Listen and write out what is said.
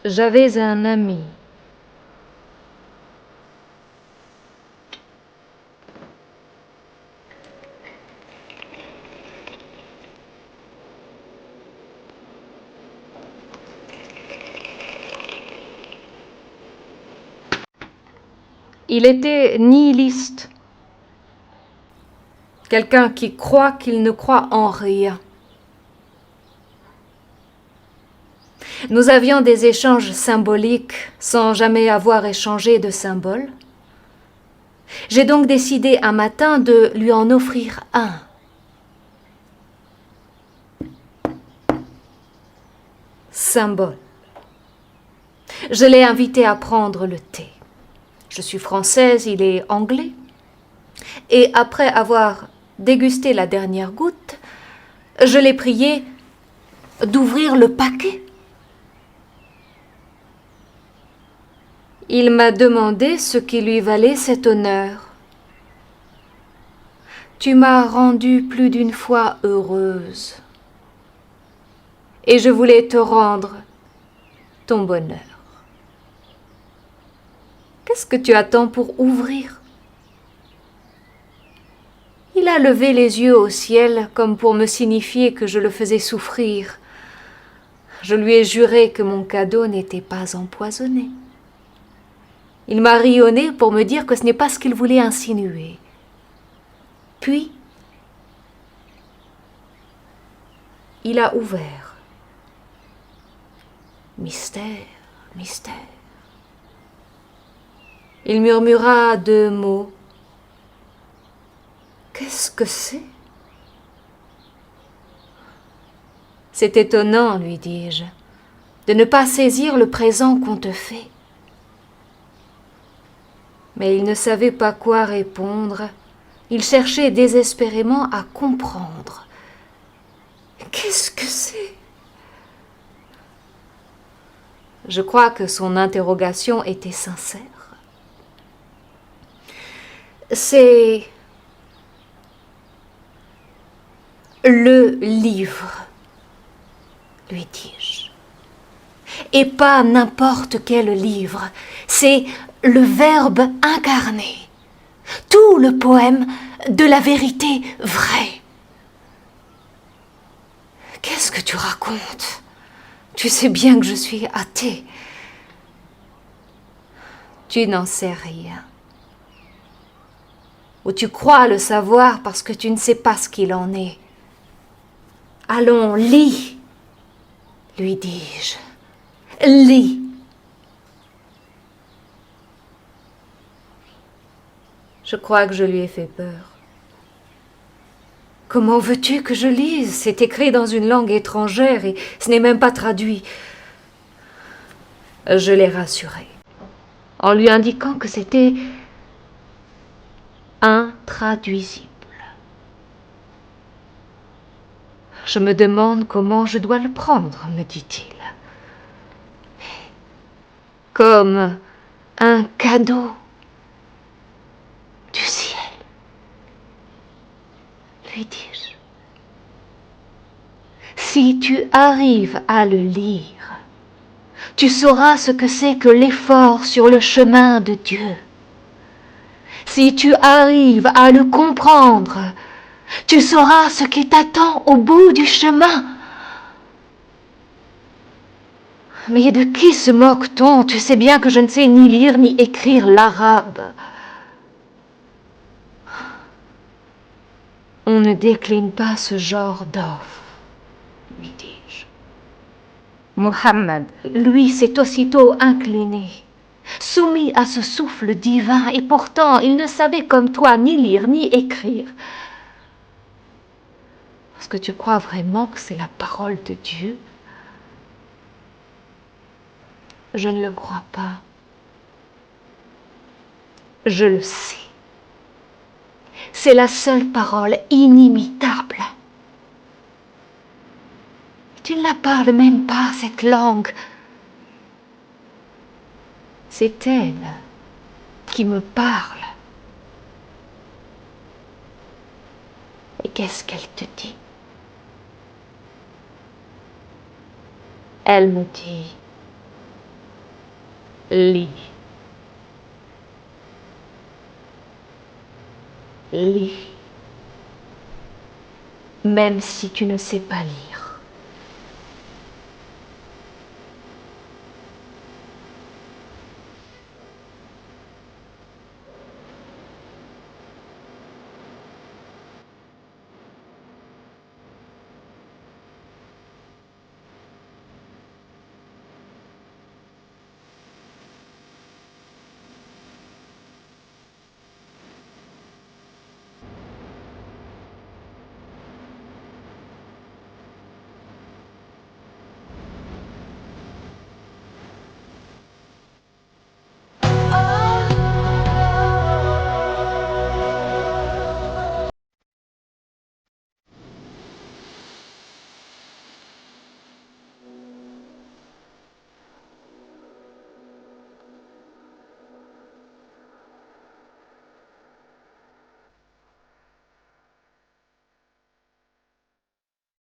J'avais un ami. Il était nihiliste. Quelqu'un qui croit qu'il ne croit en rien. Nous avions des échanges symboliques sans jamais avoir échangé de symboles. J'ai donc décidé un matin de lui en offrir un. Symbole. Je l'ai invité à prendre le thé. Je suis française, il est anglais. Et après avoir dégusté la dernière goutte, je l'ai prié d'ouvrir le paquet. Il m'a demandé ce qui lui valait cet honneur. Tu m'as rendue plus d'une fois heureuse. Et je voulais te rendre ton bonheur. Qu'est-ce que tu attends pour ouvrir ? Il a levé les yeux au ciel comme pour me signifier que je le faisais souffrir. Je lui ai juré que mon cadeau n'était pas empoisonné. Il m'a ri au nez pour me dire que ce n'est pas ce qu'il voulait insinuer. Puis, il a ouvert. Mystère, mystère. Il murmura 2 mots. Qu'est-ce que c'est ? C'est étonnant, lui dis-je, de ne pas saisir le présent qu'on te fait. Mais il ne savait pas quoi répondre. Il cherchait désespérément à comprendre. Qu'est-ce que c'est ? Je crois que son interrogation était sincère. C'est le livre, lui dis-je. Et pas n'importe quel livre, c'est le Verbe incarné, tout le poème de la vérité vraie. Qu'est-ce que tu racontes ? Tu sais bien que je suis athée. Tu n'en sais rien. Ou tu crois le savoir parce que tu ne sais pas ce qu'il en est. Allons, lis, lui dis-je. Lis. Je crois que je lui ai fait peur. Comment veux-tu que je lise ? C'est écrit dans une langue étrangère et ce n'est même pas traduit. Je l'ai rassuré, en lui indiquant que c'était intraduisible. Je me demande comment je dois le prendre, me dit-il. Comme un cadeau du ciel, lui dis-je. Si tu arrives à le lire, tu sauras ce que c'est que l'effort sur le chemin de Dieu. Si tu arrives à le comprendre, tu sauras ce qui t'attend au bout du chemin. Mais de qui se moque-t-on ? Tu sais bien que je ne sais ni lire ni écrire l'arabe. On ne décline pas ce genre d'offre, lui dis-je. Mohammed, lui, s'est aussitôt incliné, soumis à ce souffle divin, et pourtant il ne savait comme toi ni lire ni écrire. Est-ce que tu crois vraiment que c'est la parole de Dieu ? Je ne le crois pas. Je le sais. C'est la seule parole inimitable. Tu ne la parles même pas, cette langue. C'est elle qui me parle. Et qu'est-ce qu'elle te dit ? Elle me dit, Lis. Lis. Même si tu ne sais pas lire.